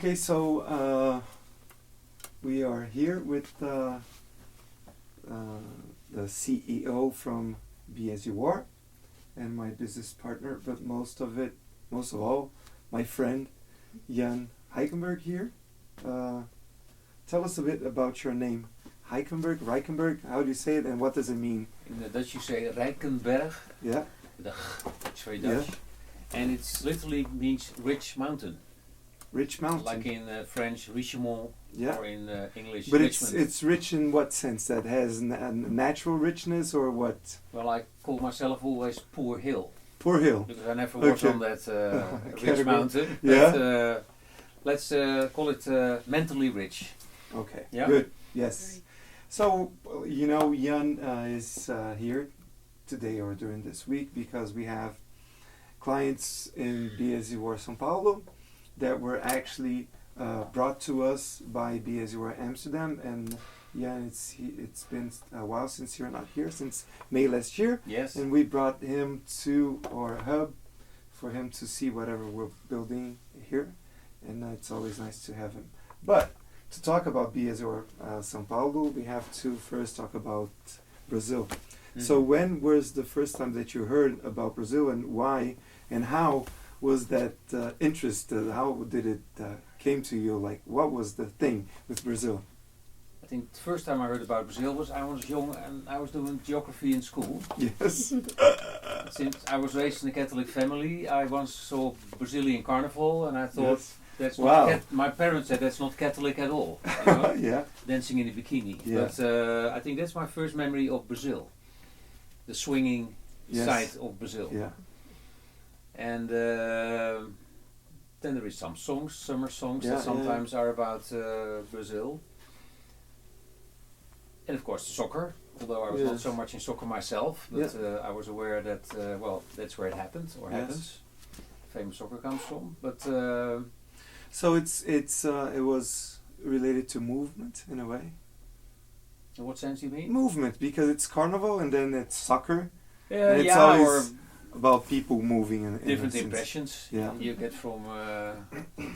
Okay, so we are here with the CEO from Bsur and my business partner, but most of all, my friend Jan Lijkenberg here. Tell us a bit about your name. Rijkenberg, how do you say it and what does it mean? In the Dutch you say Rijkenberg. Yeah. It's very Dutch. Yeah. And it literally means rich mountain. Rich mountain. Like in French, richement, yeah. Or in English, but Richmond. it's rich in what sense? That has natural richness or what? Well, I call myself always poor hill. Poor hill. Because I never was on that rich mountain. Yeah. But, let's call it mentally rich. Okay, yeah? Good, yes. So, you know, Jan is here today or during this week because we have clients in Bsur São Paulo that were actually brought to us by Bsur Amsterdam, and Jan, it's been a while since you're not here, since May last year. Yes. And we brought him to our hub for him to see whatever we're building here, and it's always nice to have him. But to talk about Bsur São Paulo, we have to first talk about Brazil. Mm-hmm. So when was the first time that you heard about Brazil, and why, and how was that interest? How did it came to you? Like, what was the thing with Brazil? I think the first time I heard about Brazil was I was young and I was doing geography in school. Yes. Since I was raised in a Catholic family, I once saw Brazilian carnival, and I thought, yes. That's wow. not my parents said that's not Catholic at all. You know? Yeah. Dancing in a bikini. Yeah. But I think that's my first memory of Brazil. The swinging yes. side of Brazil. Yeah. And then there is some songs, summer songs that sometimes are about Brazil. And of course soccer, although I was not so much in soccer myself, but I was aware that, well, that's where it happened or happens. Famous soccer comes from. But so it was related to movement in a way. In what sense do you mean? Movement, because it's carnival and then it's soccer. Yeah, and it's always about people moving in different impressions. Yeah. You get from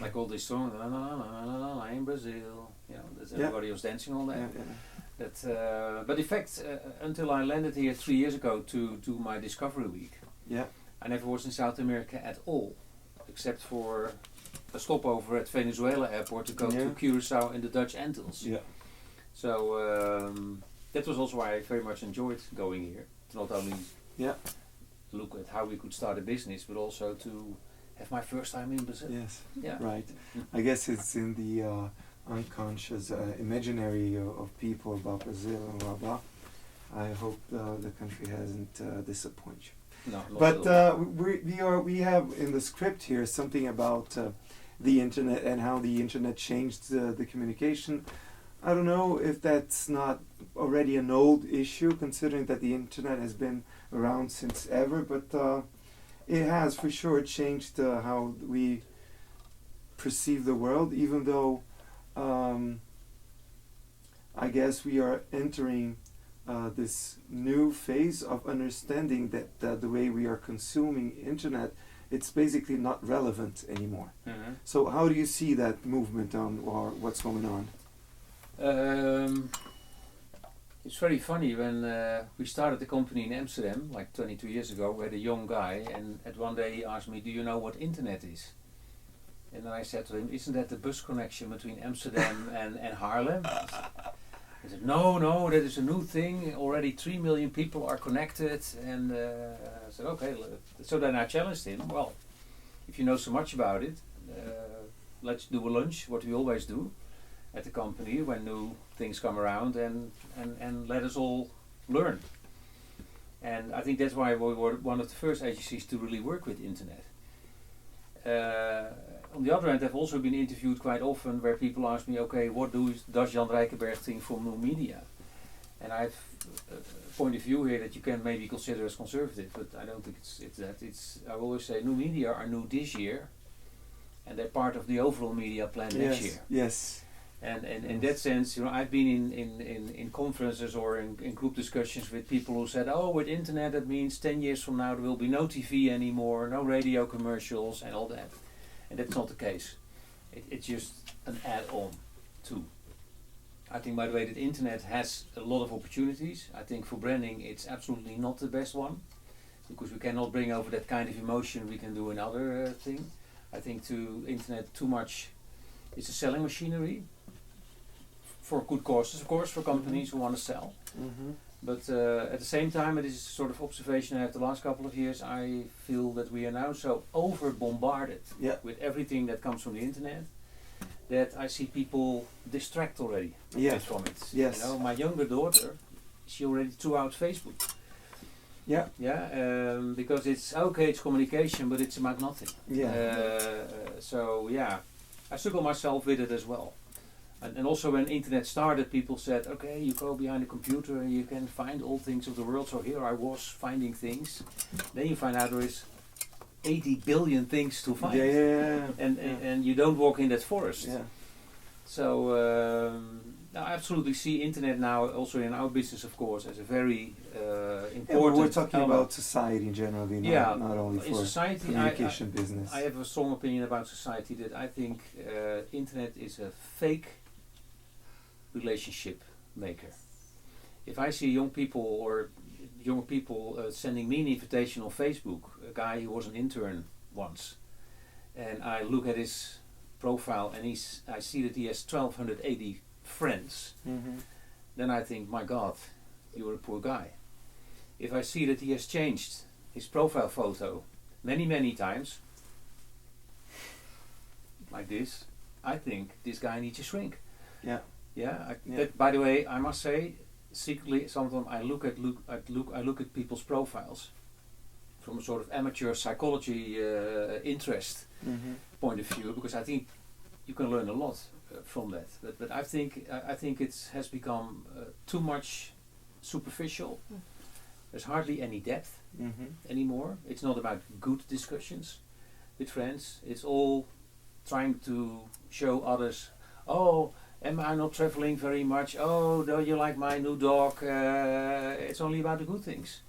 like all these songs, la, la, la, la, la, in Brazil. You know, that everybody was dancing all that. Yeah, yeah. That but in fact, until I landed here 3 years ago to do my Discovery Week, I never was in South America at all, except for a stopover at Venezuela airport to go to Curacao in the Dutch Antilles. Yeah. So that was also why I very much enjoyed going here, to not only look at how we could start a business, but also to have my first time in Brazil. Yes. Yeah. Right. I guess it's in the unconscious imaginary of people about Brazil and blah blah. I hope the country hasn't disappointed you. No, but we have in the script here something about the internet and how the internet changed the communication. I don't know if that's not already an old issue, considering that the internet has been around since ever, but it has for sure changed how we perceive the world, even though I guess we are entering this new phase of understanding that the way we are consuming internet, it's basically not relevant anymore. Mm-hmm. So how do you see that movement on, or what's going on? It's very funny, when we started the company in Amsterdam like 22 years ago, we had a young guy, and at one day he asked me, do you know what internet is? And then I said to him, isn't that the bus connection between Amsterdam and Haarlem? He said, no, that is a new thing, already 3 million people are connected. And I said, okay, so then I challenged him, well, if you know so much about it, let's do a lunch, what we always do at the company when new things come around, and let us all learn. And I think that's why we were one of the first agencies to really work with internet. On the other hand, I've also been interviewed quite often where people ask me, okay, what does Jan Rijkenberg think from new media? And I have a point of view here that you can maybe consider as conservative, but I don't think it's that. I always say new media are new this year, and they're part of the overall media plan next year. Yes. And in that sense, you know, I've been in conferences or in group discussions with people who said, oh, with internet that means 10 years from now there will be no TV anymore, no radio commercials and all that. And that's not the case. It's just an add-on to. I think, by the way, that internet has a lot of opportunities. I think for branding it's absolutely not the best one, because we cannot bring over that kind of emotion we can do in other thing. I think to internet too much is a selling machinery for good causes, of course, for companies who want to sell. Mm-hmm. But at the same time, it is a sort of observation I have the last couple of years. I feel that we are now so over bombarded with everything that comes from the internet, that I see people distract already from it. Yes. You know, my younger daughter, she already threw out Facebook. Yeah. Yeah. Because it's okay, it's communication, but it's about nothing. Yeah. So yeah, I struggle myself with it as well. And also when internet started, people said, okay, you go behind the computer and you can find all things of the world. So here I was finding things. Then you find out there is 80 billion things to find. And you don't walk in that forest. Yeah. So I absolutely see internet now, also in our business, of course, as a very important we're talking element. about society generally, not only for society, communication business. I have a strong opinion about society that I think internet is a fake relationship maker. If I see young people sending me an invitation on Facebook, a guy who was an intern once, and I look at his profile and I see that he has 1280 friends, then I think, my God, you're a poor guy. If I see that he has changed his profile photo many times, like this, I think this guy needs to shrink. That, by the way, I must say, secretly, sometimes I look at people's profiles from a sort of amateur psychology interest point of view, because I think you can learn a lot from that. But I think it has become too much superficial. There's hardly any depth anymore. It's not about good discussions with friends. It's all trying to show others, oh, am I not traveling very much? Oh, do you like my new dog? It's only about the good things.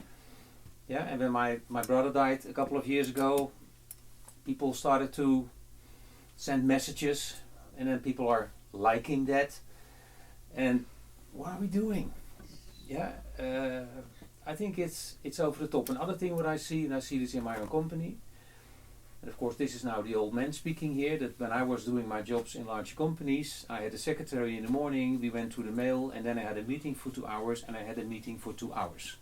Yeah, and when my brother died a couple of years ago, people started to send messages, and then people are liking that. And what are we doing? Yeah, I think it's over the top. Another thing what I see, and I see this in my own company, and of course this is now the old man speaking here, that when I was doing my jobs in large companies, I had a secretary in the morning, we went through the mail, and then I had a meeting for 2 hours, and I had a meeting for 2 hours.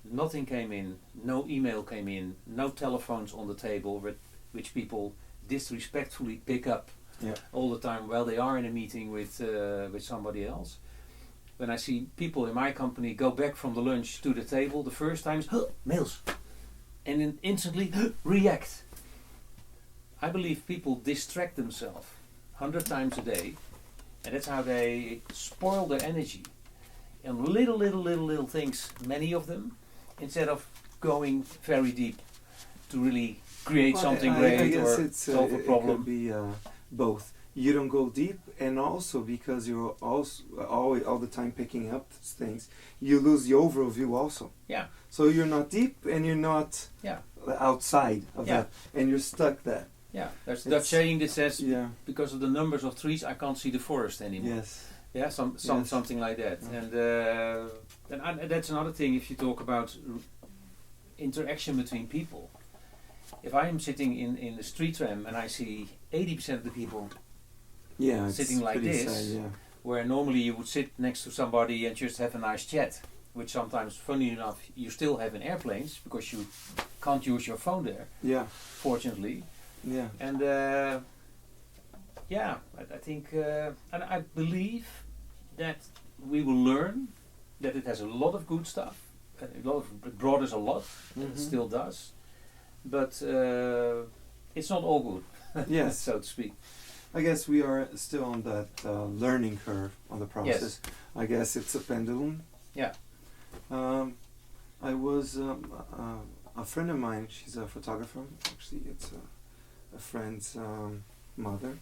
Nothing came in, no email came in, no telephones on the table which people disrespectfully pick up all the time while they are in a meeting with somebody else. When I see people in my company go back from the lunch to the table, the first time is mails, and then instantly react. I believe people distract themselves 100 times a day, and that's how they spoil their energy. And little things, many of them, instead of going very deep to really create something great or solve a problem. It could be both. You don't go deep, and also because you're also all the time picking up things, you lose the overall view also. Yeah. So you're not deep, and you're not outside of that, and you're stuck there. Yeah, there's that saying that says, because of the numbers of trees, I can't see the forest anymore. Yes. Yeah, something like that. And that's another thing. If you talk about interaction between people, if I am sitting in the street tram and I see 80% of the people sitting like this, sad, where normally you would sit next to somebody and just have a nice chat, which sometimes, funny enough, you still have in airplanes because you can't use your phone there. Yeah. Fortunately. Yeah. And I think, and I believe that we will learn that it has a lot of good stuff. It brought us a lot. It still does. But it's not all good, yes, so to speak. I guess we are still on that learning curve on the process. Yes. I guess it's a pendulum. Yeah. I was a friend of mine. She's a photographer. Actually, it's a friend's mother.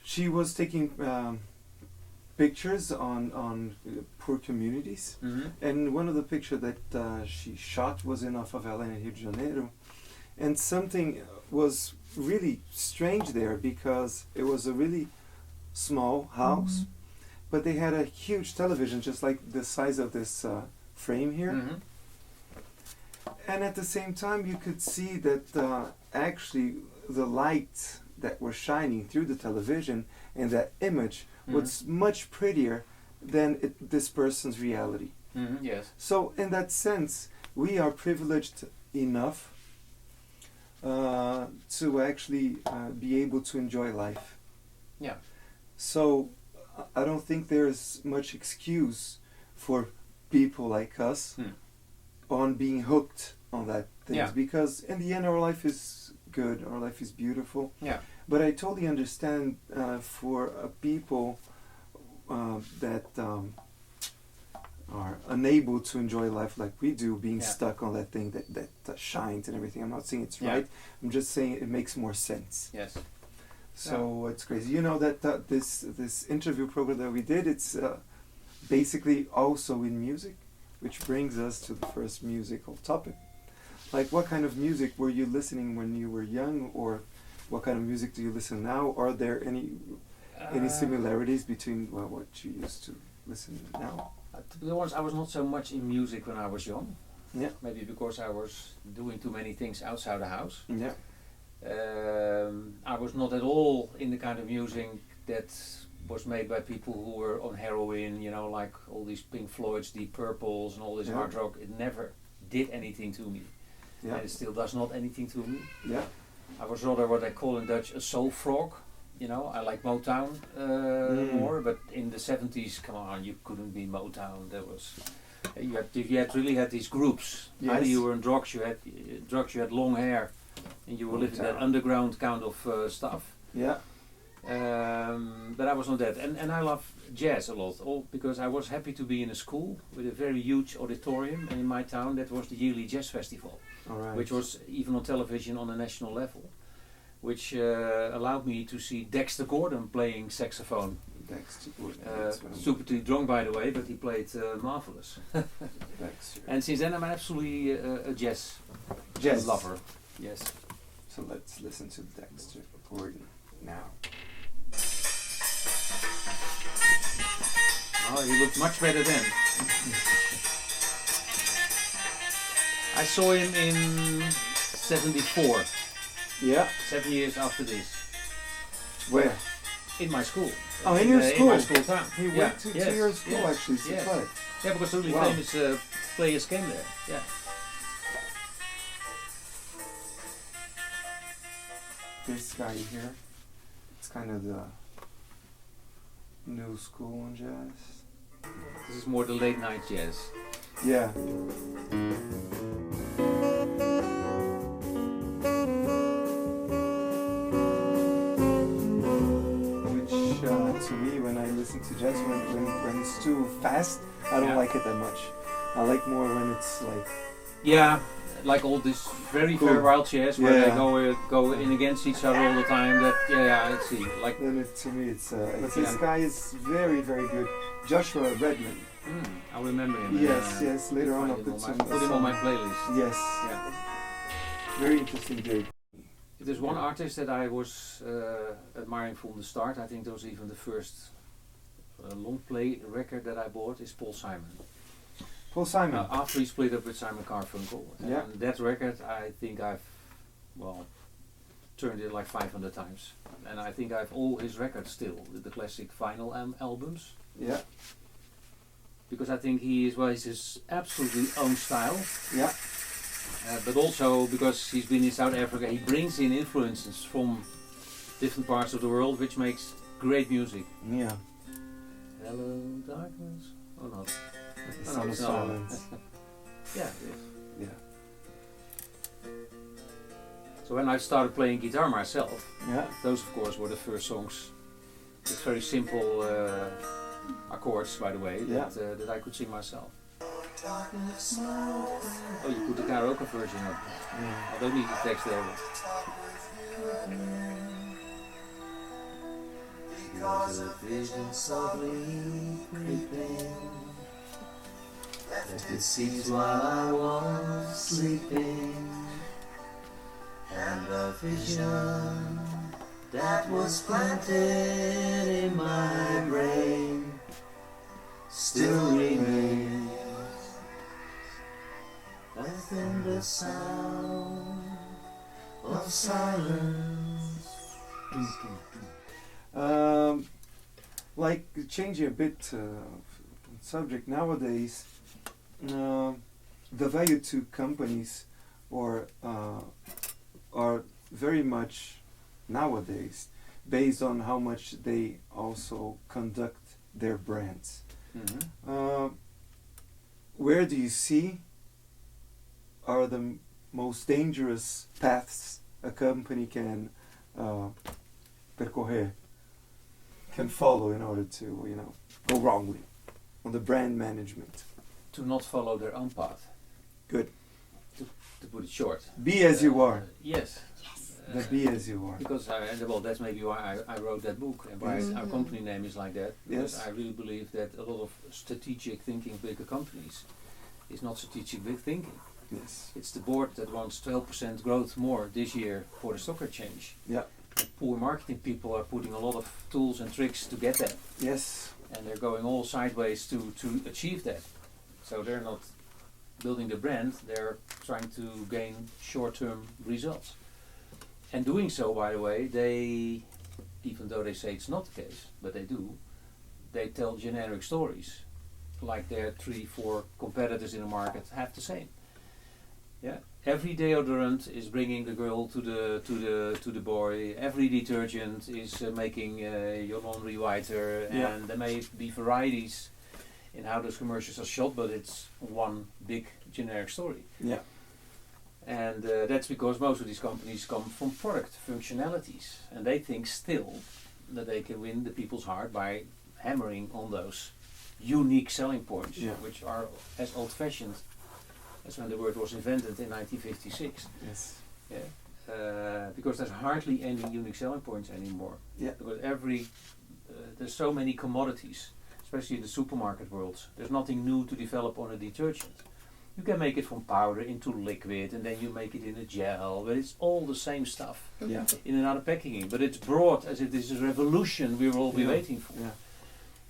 She was taking pictures on poor communities, and one of the pictures that she shot was in a favela in Rio de Janeiro, And something was really strange there because it was a really small house, but they had a huge television just like the size of this frame here. And at the same time you could see that actually the light that were shining through the television and that image was much prettier than this person's reality. Yes. So in that sense, we are privileged enough to actually be able to enjoy life. Yeah. So I don't think there's much excuse for people like us on being hooked on that things, because in the end our life is good, our life is beautiful. Yeah. But I totally understand for people that are unable to enjoy life like we do, being stuck on that thing that shines and everything. I'm not saying it's right. I'm just saying it makes more sense. Yes. So it's crazy. You know that this interview program that we did, it's basically also in music, which brings us to the first musical topic. Like, what kind of music were you listening when you were young, or what kind of music do you listen now? Are there any similarities between what you used to listen now? To be honest, I was not so much in music when I was young. Yeah. Maybe because I was doing too many things outside the house. Yeah. I was not at all in the kind of music that was made by people who were on heroin, you know, like all these Pink Floyds, Deep Purples and all this hard rock. It never did anything to me. Yeah. And it still does not anything to me. Yeah. I was rather what I call in Dutch a soul frog. You know, I like Motown more, but in the 70s, come on, you couldn't be Motown. There was, you really had these groups. Yes. Either you were in drugs, you had long hair, and you were living that underground kind of stuff. Yeah. But I was not that, and I love jazz a lot, all because I was happy to be in a school with a very huge auditorium, and in my town that was the yearly jazz festival, which was even on television on a national level, which allowed me to see Dexter Gordon playing saxophone. Dexter Gordon. Stupidly drunk, by the way, but he played marvelous. And since then I'm absolutely a jazz lover. Yes. So let's listen to Dexter Gordon now. Oh, he looked much better then. I saw him in 74. Yeah. 7 years after this. Where? In my school. Oh, in your school? In my school town. He went to your school actually to play. Yeah, because really famous players came there. Yeah. This guy here, it's kind of the new school in jazz. This is more the late night jazz. Yeah. To me, when I listen to jazz, when it's too fast, I don't like it that much. I like more when it's like... Yeah, like all this very wild jazz where they go in against each other all the time. That I see. Like then to me, it's this guy is very, very good. Joshua Redman. I remember him. Yes. Later on, I'll put him on my playlist. Yes. Yeah. Very interesting dude. There's one artist that I was admiring from the start. I think that was even the first long play record that I bought is Paul Simon. Paul Simon. After he split up with Simon Garfunkel. And that record, I think I've, turned it like 500 times. And I think I have all his records still, the classic vinyl albums. Yeah. Because I think he's his absolutely own style. Yeah. But also because he's been in South Africa, he brings in influences from different parts of the world, which makes great music. Yeah. Hello, darkness. Oh no. The Sound of Silence. Yeah. Yeah. So when I started playing guitar myself, those of course were the first songs with very simple accords, by the way, that I could sing myself. Oh, you put the karaoke version up. I don't need the text there. There's a vision softly creeping at the seats while I was sleeping. vision that was planted in my brain still remains within the sound of silence. Like changing a bit subject nowadays, the value to companies are very much nowadays based on how much they also conduct their brands. Where do you see are the most dangerous paths a company can percorrer, can follow in order to, go wrongly on the brand management? To not follow their own path. Good. To put it short. Be as you are. Yes. Be as you are. Because that's maybe why I wrote that book and why our company name is like that. Because I really believe that a lot of strategic thinking bigger companies is not strategic big thinking. Yes. It's the board that wants 12% growth more this year for the stock exchange. Yeah. Poor marketing people are putting a lot of tools and tricks to get that. Yes. And they're going all sideways to achieve that. So they're not building the brand, they're trying to gain short-term results. And doing so, by the way, they, even though they say it's not the case, but they do, they tell generic stories. Like their 3-4 competitors in the market have the same. Yeah, every deodorant is bringing the girl to the boy. Every detergent is making your laundry whiter, and there may be varieties in how those commercials are shot, but it's one big generic story. Yeah, and that's because most of these companies come from product functionalities, and they think still that they can win the people's heart by hammering on those unique selling points, which are as old-fashioned as when the word was invented in 1956. Yes. Yeah. Because there's hardly any unique selling points anymore. Yeah. Because there's so many commodities, especially in the supermarket world. There's nothing new to develop on a detergent. You can make it from powder into liquid, and then you make it in a gel, but it's all the same stuff in another packaging. But it's brought as it is a revolution we will all be waiting for. Yeah.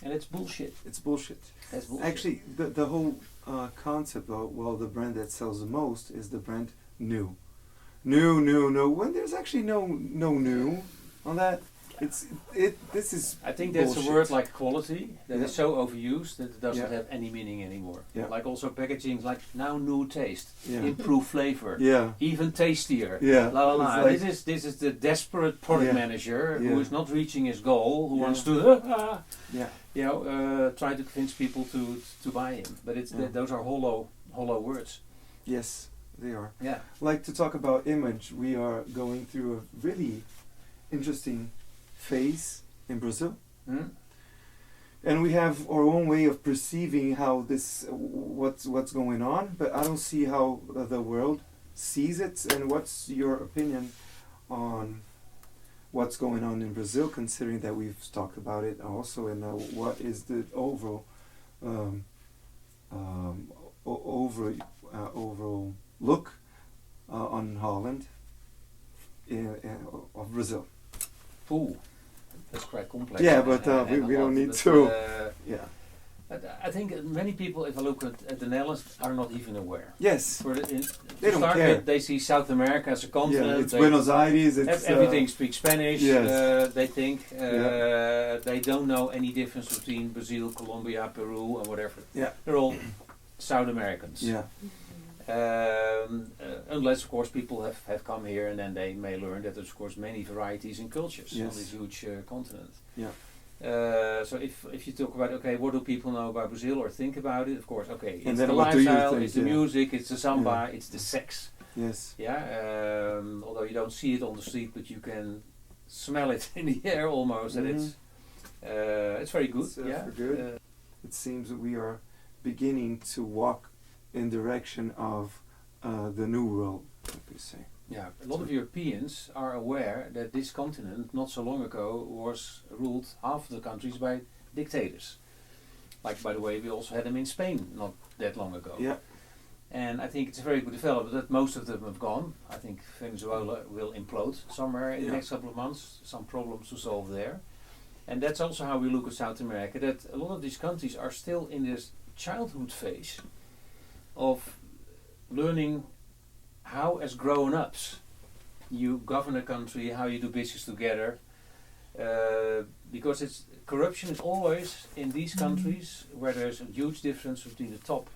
And it's bullshit. It's bullshit. That's bullshit. Actually, the whole concept of, the brand that sells the most is the brand new. New. When there's actually no new on that. This is I think that's bullshit. a word like quality that is so overused that it doesn't have any meaning anymore. Yeah. Like also packaging, like now new taste, improved flavor, even tastier. Yeah. La la la. Like this is the desperate product manager who is not reaching his goal, who wants to try to convince people to buy him. But it's those are hollow words. Yes, they are. Yeah. Like to talk about image, we are going through a really interesting phase in Brazil, and we have our own way of perceiving how what's going on, but I don't see how the world sees it. And what's your opinion on what's going on in Brazil, considering that we've talked about it also, and what is the overall overall look on Holland of Brazil? Ooh, that's quite complex. Yeah, but we don't need to. I think many people, if I look at the Netherlands, are not even aware. Yes. They don't care. They see South America as a continent. Yeah, it's Buenos Aires. It's everything speaks Spanish. Yes. They think they don't know any difference between Brazil, Colombia, Peru, and whatever. Yeah. They're all South Americans. Yeah. Unless of course people have come here, and then they may learn that there's of course many varieties and cultures on this huge continent. Yeah. So if you talk about what do people know about Brazil or think about it, of course it's then the what do you lifestyle, think? it's the music, it's the samba, it's the sex. Yes. Yeah. Although you don't see it on the street, but you can smell it in the air almost, and it's very good. It's good. It seems that we are beginning to walk in direction of the new world, like we say. Yeah, a lot of Europeans are aware that this continent not so long ago was ruled, half of the countries, by dictators. Like, by the way, we also had them in Spain not that long ago. Yeah. And I think it's a very good development that most of them have gone. I think Venezuela will implode somewhere in the next couple of months, some problems to solve there. And that's also how we look at South America, that a lot of these countries are still in this childhood phase of learning how, as grown-ups, you govern a country, how you do business together. Because corruption is always in these countries where there's a huge difference between the top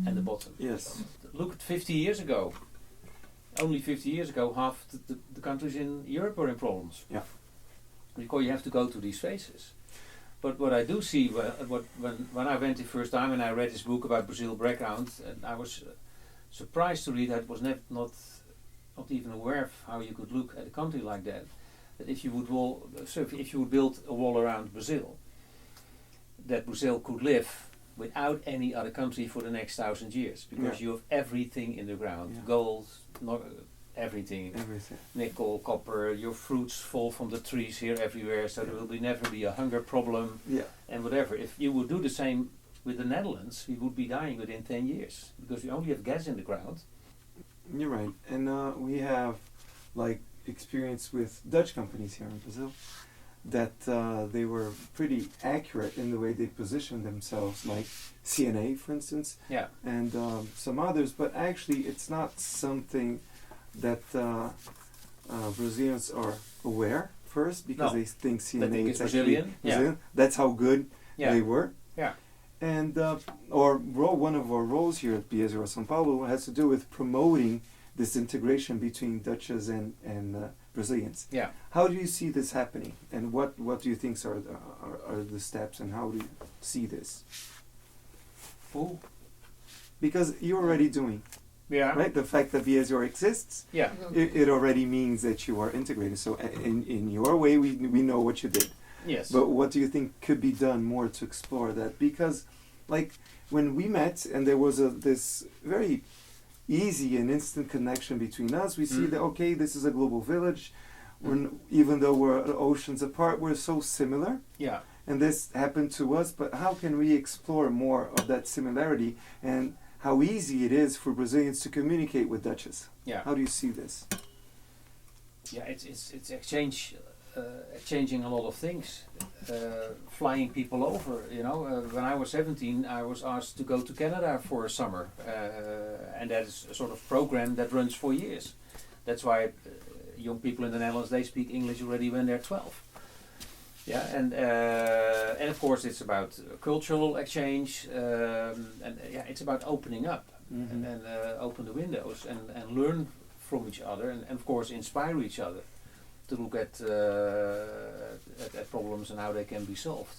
and the bottom. Yes. Look at 50 years ago. Only 50 years ago, half the countries in Europe were in problems. Yeah. Because you have to go through these phases. But what I do see, when I went the first time and I read this book about Brazil background, and I was surprised to read that I was not even aware of how you could look at a country like that. That if you would build a wall around Brazil, that Brazil could live without any other country for the next 1,000 years, because you have everything in the ground, gold, everything, nickel, copper. Your fruits fall from the trees here everywhere, so there will never be a hunger problem, and whatever. If you would do the same with the Netherlands, we would be dying within 10 years because we only have gas in the ground. You're right, and we have experience with Dutch companies here in Brazil that they were pretty accurate in the way they positioned themselves, like CNA, for instance, and some others. But actually, it's not something that Brazilians are aware first, because they think CNA is Brazilian. That's how good they were. Yeah. And one of our roles here at Bsur São Paulo has to do with promoting this integration between Dutchers and Brazilians. Yeah. How do you see this happening, and what do you think are the steps, and how do you see this? Ooh. Because you're already doing, right? The fact that Bsur exists, it already means that you are integrated. So in your way, we know what you did. Yes. But what do you think could be done more to explore that? Because, when we met, and there was this very easy and instant connection between us, we see that, this is a global village. Even though we're oceans apart, we're so similar. Yeah. And this happened to us, but how can we explore more of that similarity, and how easy it is for Brazilians to communicate with Dutchess? Yeah. How do you see this? Yeah, it's exchanging a lot of things, flying people over. When I was 17, I was asked to go to Canada for a summer, and that is a sort of program that runs for years. That's why young people in the Netherlands, they speak English already when they're 12. Yeah, and of course it's about cultural exchange, and it's about opening up and open the windows and learn from each other, and of course inspire each other to look at problems and how they can be solved.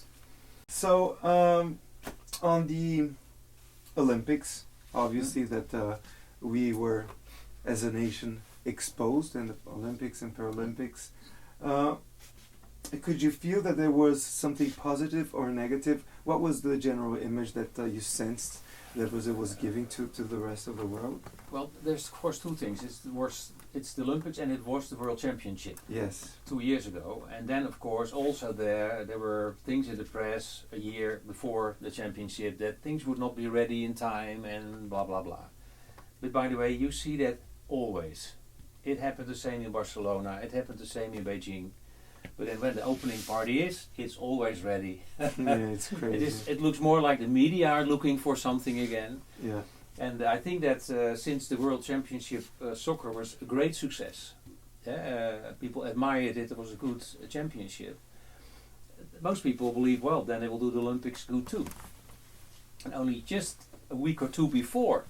So on the Olympics, obviously that we were as a nation exposed in the Olympics and Paralympics. Could you feel that there was something positive or negative? What was the general image that you sensed that Brazil was giving to the rest of the world? Well, there's of course two things. It's the Olympics, and it was the World Championship. Yes. 2 years ago, and then of course also there were things in the press a year before the championship that things would not be ready in time and blah blah blah. But by the way, you see that always. It happened the same in Barcelona. It happened the same in Beijing. But then when the opening party is, it's always ready. It's crazy. It looks more like the media are looking for something again. Yeah. And I think that since the World Championship soccer was a great success, people admired it. It was a good championship. Most people believe, well, then they will do the Olympics good too. And only just a week or two before,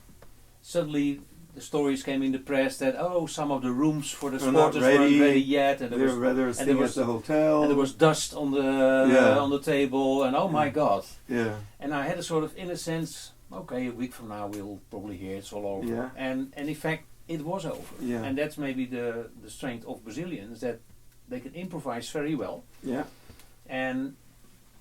suddenly the stories came in the press that some of the rooms for the supporters weren't ready yet, and there was at the hotel, and there was dust on the table, and my God! Yeah. And I had a sort of, in a sense, a week from now we'll probably hear it's all over. Yeah. And in fact, it was over. Yeah. And that's maybe the strength of Brazilians, that they can improvise very well. Yeah. And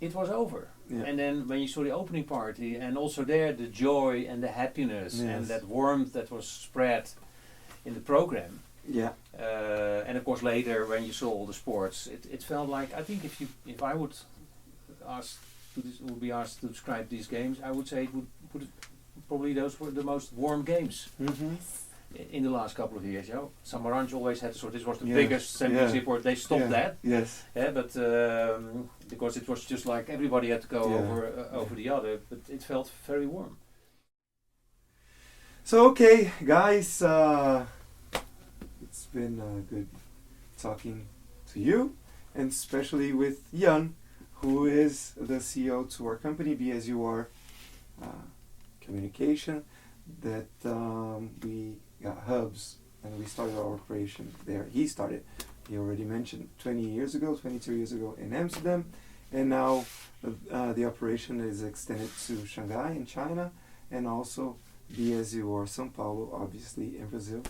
it was over. Yeah. And then when you saw the opening party, and also there the joy and the happiness and that warmth that was spread in the program. Yeah. And of course later when you saw all the sports, it felt like, I think if I would be asked to describe these games, I would say it would probably those were the most warm games Mm-hmm. in the last couple of years. Samaranch always had this was the Yeah. biggest championship where they stopped that. Yes. Yeah, but because it was just like everybody had to go over the other, but it felt very warm. So okay, guys, it's been good talking to you, and especially with Jan, who is the CEO to our company, Bsur Communication, that we got hubs and we started our operation there. He already mentioned 22 years ago in Amsterdam, and now the operation is extended to Shanghai in China, and also Bsur São Paulo, obviously in Brazil.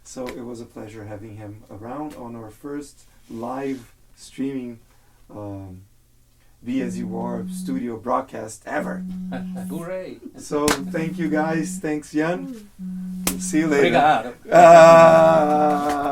So it was a pleasure having him around on our first live streaming Bsur studio broadcast ever. Hooray! So thank you guys. Thanks Jan. See you later. Obrigado.